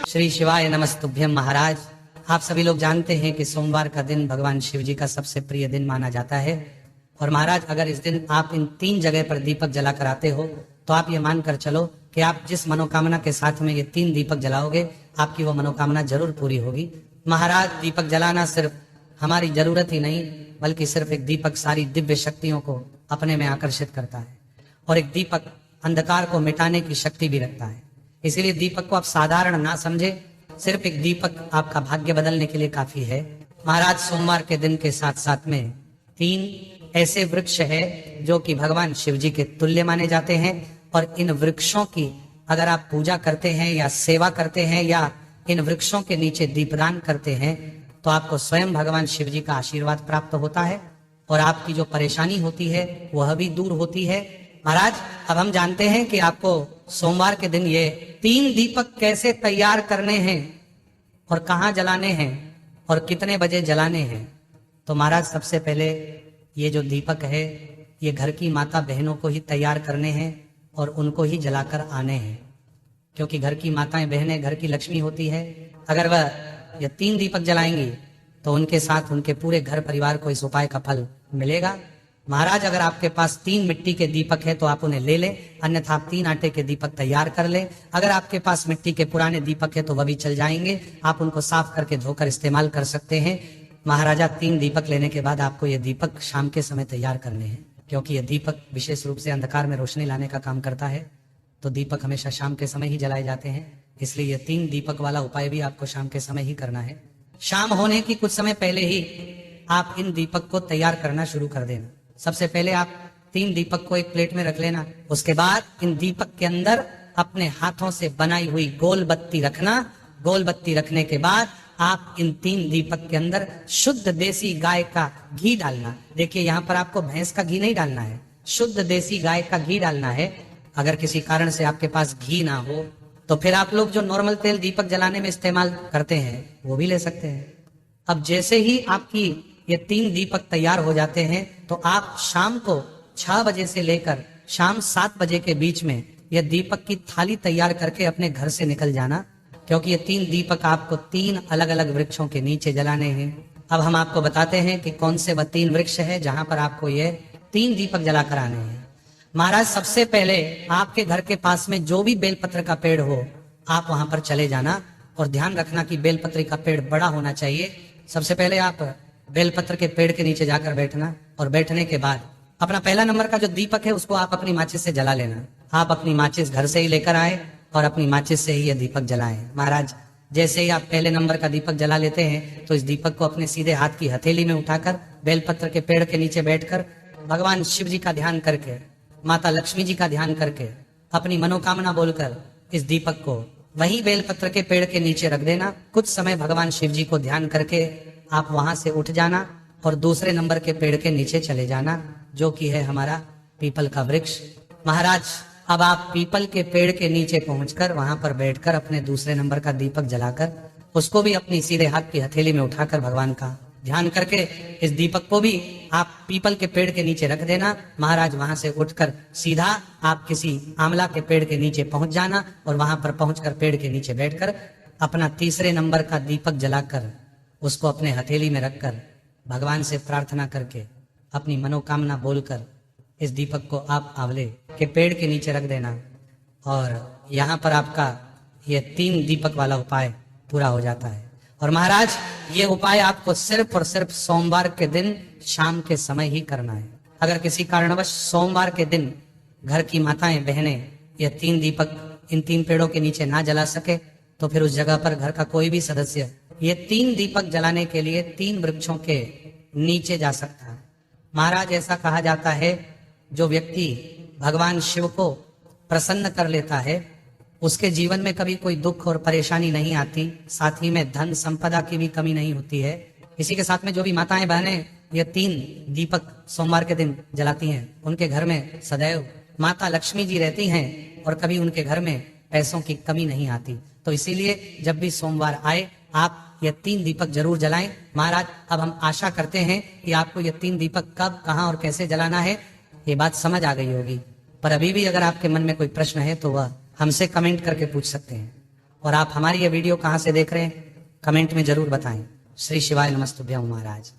श्री शिवाय नमस्तुभ्यम। महाराज, आप सभी लोग जानते हैं कि सोमवार का दिन भगवान शिव जी का सबसे प्रिय दिन माना जाता है। और महाराज, अगर इस दिन आप इन 3 जगह पर दीपक जला कर आते हो तो आप ये मानकर चलो कि आप जिस मनोकामना के साथ में ये 3 दीपक जलाओगे आपकी वो मनोकामना जरूर पूरी होगी। महाराज, दीपक जलाना सिर्फ हमारी जरूरत ही नहीं बल्कि सिर्फ एक दीपक सारी दिव्य शक्तियों को अपने में आकर्षित करता है और एक दीपक अंधकार को मिटाने की शक्ति भी रखता है। इसीलिए दीपक को आप साधारण ना समझे, सिर्फ एक दीपक आपका भाग्य बदलने के लिए काफी है। महाराज, सोमवार के दिन के साथ साथ में 3 ऐसे वृक्ष है जो कि भगवान शिव जी के तुल्य माने जाते हैं और इन वृक्षों की अगर आप पूजा करते हैं या सेवा करते हैं या इन वृक्षों के नीचे दीपदान करते हैं तो आपको स्वयं भगवान शिव जी का आशीर्वाद प्राप्त होता है और आपकी जो परेशानी होती है वह भी दूर होती है। महाराज, अब हम जानते हैं कि आपको सोमवार के दिन ये 3 दीपक कैसे तैयार करने हैं और कहाँ जलाने हैं और कितने बजे जलाने हैं। तो महाराज, सबसे पहले ये जो दीपक है ये घर की माता बहनों को ही तैयार करने हैं और उनको ही जलाकर आने हैं, क्योंकि घर की माताएं बहनें घर की लक्ष्मी होती है। अगर वह ये 3 दीपक जलाएंगी तो उनके साथ उनके पूरे घर परिवार को इस उपाय का फल मिलेगा। महाराज, अगर आपके पास 3 मिट्टी के दीपक है तो आप उन्हें ले लें, अन्यथा आप 3 आटे के दीपक तैयार कर लें। अगर आपके पास मिट्टी के पुराने दीपक है तो वह भी चल जाएंगे, आप उनको साफ करके धोकर इस्तेमाल कर सकते हैं। महाराजा, 3 दीपक लेने के बाद आपको ये दीपक शाम के समय तैयार करने हैं, क्योंकि यह दीपक विशेष रूप से अंधकार में रोशनी लाने का काम करता है। तो दीपक हमेशा शाम के समय ही जलाए जाते हैं, इसलिए यह 3 दीपक वाला उपाय भी आपको शाम के समय ही करना है। शाम होने की कुछ समय पहले ही आप इन दीपक को तैयार करना शुरू कर देना। सबसे पहले आप 3 दीपक को एक प्लेट में रख लेना। उसके बाद इन दीपक के अंदर अपने हाथों से बनाई हुई गोल बत्ती रखना। गोल बत्ती रखने के बाद आप इन 3 दीपक के अंदर शुद्ध देसी गाय का घी डालना। देखिए, यहाँ पर आपको भैंस का घी नहीं डालना है, शुद्ध देसी गाय का घी डालना है। अगर किसी कारण से आपके पास घी ना हो तो फिर आप लोग जो नॉर्मल तेल दीपक जलाने में इस्तेमाल करते हैं वो भी ले सकते हैं। अब जैसे ही आपकी ये 3 दीपक तैयार हो जाते हैं तो आप शाम को 6 बजे से लेकर शाम 7 बजे के बीच में यह दीपक की थाली तैयार करके अपने घर से निकल जाना, क्योंकि ये 3 दीपक आपको 3 अलग अलग वृक्षों के नीचे जलाने हैं। अब हम आपको बताते हैं कि कौन से वह 3 वृक्ष है जहां पर आपको ये 3 दीपक जलाकर आने हैं। महाराज, सबसे पहले आपके घर के पास में जो भी बेलपत्र का पेड़ हो आप वहां पर चले जाना और ध्यान रखना कि बेलपत्र का पेड़ बड़ा होना चाहिए। सबसे पहले आप बेलपत्र के पेड़ के नीचे जाकर बैठना और बैठने के बाद अपना पहला नंबर का जो दीपक है उसको आप अपनी माचिस से जला लेना। आप अपनी माचिस घर से ही लेकर आए और अपनी माचिस से ही यह दीपक जलाएं। महाराज, जैसे ही आप पहले नंबर का दीपक जला लेते हैं तो इस दीपक को अपने सीधे हाथ की हथेली में उठाकर बेलपत्र के पेड़ के नीचे बैठकर भगवान शिव जी का ध्यान करके, माता लक्ष्मी जी का ध्यान करके, अपनी मनोकामना बोलकर इस दीपक को वही बेलपत्र के पेड़ के नीचे रख देना। कुछ समय भगवान शिव जी को ध्यान करके आप वहां से उठ जाना और दूसरे नंबर के पेड़ के नीचे चले जाना, जो कि है हमारा पीपल का वृक्ष। महाराज, अब आप पीपल के पेड़ के नीचे पहुंचकर वहां पर बैठकर अपने दूसरे नंबर का दीपक जलाकर उसको भी अपनी सीधे हाथ की हथेली में उठाकर भगवान का ध्यान करके इस दीपक को भी आप पीपल के पेड़ के नीचे रख देना। महाराज, वहां से उठकर सीधा आप किसी आंवला के पेड़ के नीचे पहुंच जाना और वहां पर पहुंचकर पेड़ के नीचे बैठकर अपना तीसरे नंबर का दीपक जलाकर उसको अपने हथेली में रखकर भगवान से प्रार्थना करके अपनी मनोकामना बोलकर इस दीपक को आप आंवले के पेड़ के नीचे रख देना और यहाँ पर आपका ये 3 दीपक वाला उपाय पूरा हो जाता है। और महाराज, ये उपाय आपको सिर्फ और सिर्फ सोमवार के दिन शाम के समय ही करना है। अगर किसी कारणवश सोमवार के दिन घर की माताएं बहनें ये 3 दीपक इन 3 पेड़ों के नीचे ना जला सके तो फिर उस जगह पर घर का कोई भी सदस्य ये 3 दीपक जलाने के लिए 3 वृक्षों के नीचे जा सकता है। महाराज, ऐसा कहा जाता है जो व्यक्ति भगवान शिव को प्रसन्न कर लेता है उसके जीवन में कभी कोई दुख और परेशानी नहीं आती, साथ ही में धन संपदा की भी कमी नहीं होती है। इसी के साथ में जो भी माताएं बहनें ये 3 दीपक सोमवार के दिन जलाती हैं उनके घर में सदैव माता लक्ष्मी जी रहती हैं और कभी उनके घर में पैसों की कमी नहीं आती। तो इसीलिए जब भी सोमवार आए आप ये 3 दीपक जरूर जलाएं। महाराज, अब हम आशा करते हैं कि आपको ये 3 दीपक कब, कहां और कैसे जलाना है ये बात समझ आ गई होगी, पर अभी भी अगर आपके मन में कोई प्रश्न है तो वह हमसे कमेंट करके पूछ सकते हैं। और आप हमारी ये वीडियो कहाँ से देख रहे हैं कमेंट में जरूर बताएं। श्री शिवाय नमस्तुभ्यं महाराज।